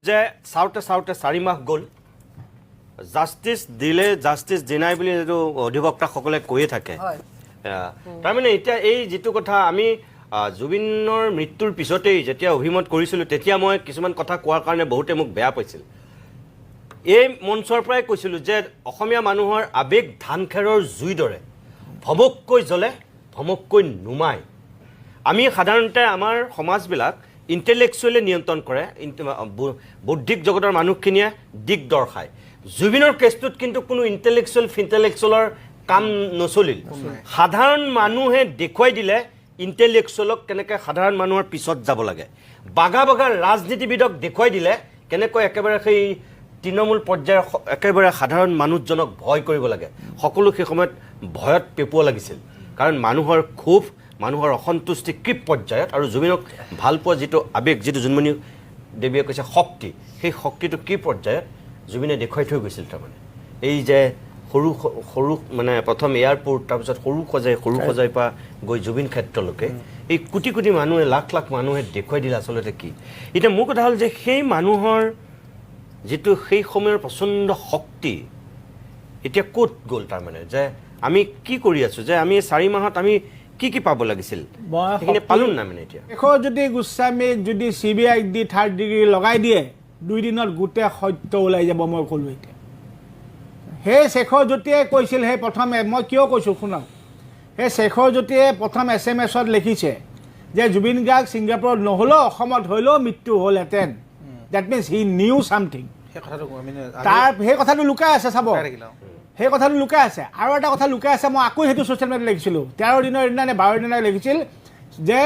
যে চাওঁতে চাওঁতে 4 মাহ গ'ল জাষ্টিছ দিলে জাষ্টিছ ডিনাই বুলি যিটো অধিবক্তাসকলে কৈয়ে থাকে তাৰমানে এতিয়া এই যিটো কথা আমি জুবিনৰ মৃত্যুৰ পিছতেই যেতিয়া অভিমত কৰিছিলোঁ তেতিয়া মই কিছুমান কথা কোৱাৰ কাৰণে বহুতে মোক বেয়া পাইছিল এই মঞ্চৰ পৰাই কৈছিলোঁ যে অসমীয়া মানুহৰ আৱেগ ধান খেৰৰ জুই দৰে ভমককৈ জ্বলে ভমককৈ নুমায় আমি সাধাৰণতে আমাৰ সমাজবিলাক ইণ্টেলেকচুৱেলি নিয়ন্ত্ৰণ কৰে বৌদ্ধিক জগতৰ মানুহখিনিয়ে দিক দৰ্শায় জুবিনৰ কেছটোত কিন্তু কোনো ইণ্টেলেকচুৱেলৰ কাম নচলিল সাধাৰণ মানুহে দেখুৱাই দিলে ইণ্টেলেকচুৱেলক কেনেকৈ সাধাৰণ মানুহৰ পিছত যাব লাগে বাগা বাগা ৰাজনীতিবিদক দেখুৱাই দিলে কেনেকৈ একেবাৰে সেই তৃণমূল পৰ্যায়ৰ একেবাৰে সাধাৰণ মানুহজনক ভয় কৰিব লাগে সকলো সেই সময়ত ভয়ত পেপুৱা লাগিছিল কাৰণ মানুহৰ ক্ষোভ মানুহৰ অসন্তুষ্টি কি পৰ্যায়ত আৰু জুবিনক ভাল পোৱা যিটো আৱেগ যিটো জোনমণি দেৱীয়ে কৈছে শক্তি সেই শক্তিটো কি পৰ্যায়ত জুবিনে দেখুৱাই থৈ গৈছিল তাৰমানে এই যে সৰু সৰু মানে প্ৰথম এয়াৰপোৰ্ট তাৰপিছত সৰু সজাই পৰা গৈ জুবিন ক্ষেত্ৰলৈকে এই কোটি কোটি মানুহে লাখ লাখ মানুহে দেখুৱাই দিলে আচলতে কি এতিয়া মোৰ কথা হ'ল যে সেই মানুহৰ যেটো সেই সময়ৰ প্ৰচণ্ড শক্তি এতিয়া ক'ত গ'ল তাৰমানে যে আমি কি কৰি আছো যে আমি 4 মাহত আমি কি পাব লাগিছিল সেইখিনি পালন না মানে এতিয়া এখন যদি গোস্বামীক যদি CBI দি 3rd ডিগ্ৰী লগাই দিয়ে 2 দিনত গোটে সত্য ওলাই যাব মই ক'লো এতিয়া হে শেখৰ জ্যোতিয়ে কৈছিল হে প্ৰথম মই কিয় কৈছো শুনাও হে শেখৰ জ্যোতিয়ে প্ৰথম SMS-ত লিখিছে যে জুবিন গাৰ্গ ছিংগাপুৰত নহলো অসমত হলো মৃত্যু হ'লহেতেন that means he knew something তাৰ সেই কথাটো লুকাই আছে চাব সেই কথাটো লুকাই আছে আৰু এটা কথা লুকাই আছে মই আকৌ হেতু সোশ্যাল মিডিয়াত লিখিছিলোঁ 13 দিনৰ দিনা নে 12 দিনৰ লিখিছিল যে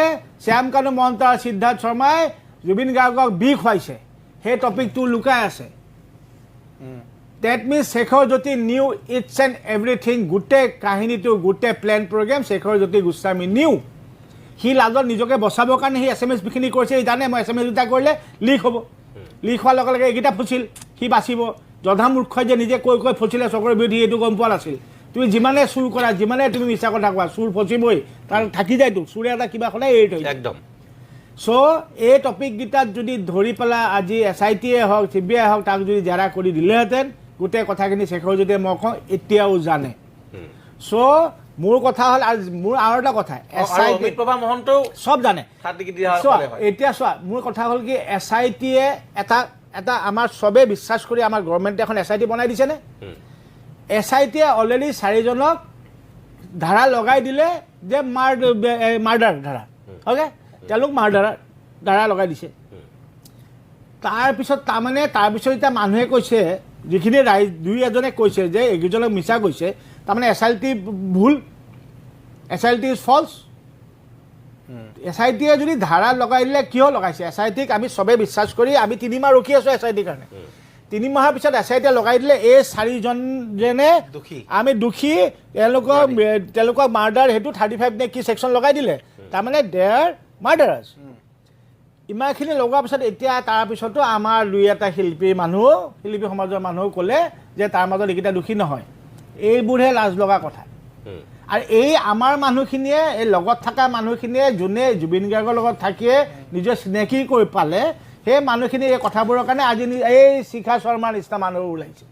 শ্যামকানু মহন্ত আৰু সিদ্ধাৰ্থ শৰ্মাই জুবিন গাৰ্গক বিষ খুৱাইছে সেই টপিকটো লুকাই আছে That means Shekhar Jyoti knew each and everything গোটে কাহিনীটো গোটে plan programme Shekhar Jyoti Goswami knew হি লাগত নিজকে বচাবৰ কাৰণে হি SMS বিখিনি কৰিছে জানে মই SMS দুটা কৰিলে লিক হ'ব লিক হোৱাৰ লগে লগে এইকেইটা ফুচিল হি বাচিব জধা মূৰ্খই যে নিজে কৈ কৈ ফচিলে চকৰৰ বিধি এইটো গম পোৱা নাছিল তুমি যিমানে চুৰ কৰা যিমানে তুমি মিছা কথা কোৱা চুৰ ফচিবই তাৰ থাকি যায়তো চুৰে এটা কিবা সদায় এৰি থৈ একদম সো এই টপিক গিটাত যদি ধৰি পেলা আজি SIT-এ হওক CBI হওক তাক যদি জেৰা কৰি দিলেহেঁতেন গোটে কথাখিনি শেখৰ যদি মই কওঁ এতিয়াও জানে সো মোৰ কথা হ'ল মোৰ আৰু এটা কথা অমিত প্ৰভা মহন্ত সব জানে হয় এতিয়া চোৱা মোৰ কথা হ'ল কি SIT-এ এটা আমাৰ সবে বিশ্বাস কৰি আমাৰ গভৰ্ণমেণ্টে এখন SIT বনাই দিছে নে SIT-এ অলৰেডি 4 জনক ধাৰা লগাই দিলে যে মাৰ্ডাৰ ধাৰা ওকে তেওঁলোক মাৰ্ডাৰ ধাৰা লগাই দিছে তাৰপিছত তাৰপিছত এতিয়া মানুহে কৈছে যিখিনি দুই এজনে কৈছে যে এইজনক মিছা কৈছে তাৰমানে SIT ভুল SIT ইজ ফলছ SIT-এ যদি ধাৰা লগাই দিলে কিয় লগাইছে SIT-ক আমি সবে বিশ্বাস কৰি আমি 3 মাহ ৰখি আছো SIT কাৰণে 3 মাহৰ পিছত SIT-এ লগাই দিলে এই 4 জন যেনে আমি দুখী তেওঁলোকক মাৰ্ডাৰ হেতু 35 নে কি সেকশন লগাই দিলে তাৰমানে দে আৰ মাৰ্ডাৰাৰ্ছ ইমানখিনি লগোৱাৰ পিছত এতিয়া তাৰপিছতো আমাৰ দুই এটা শিল্পী সমাজৰ মানুহ ক'লে যে তাৰ মাজত এইকেইটা দুখী নহয় এইবোৰহে লাজ লগা কথা আৰু এই আমাৰ মানুহখিনিয়ে এই লগত থকা মানুহখিনিয়ে যোনে জুবিন গাৰ্গৰ লগত থাকিয়ে নিজৰ চিনাকি কৰি পালে সেই মানুহখিনি এই কথাবোৰৰ কাৰণে আজি এই শিখা শৰ্মাৰ নিচিনা মানুহ ওলাইছে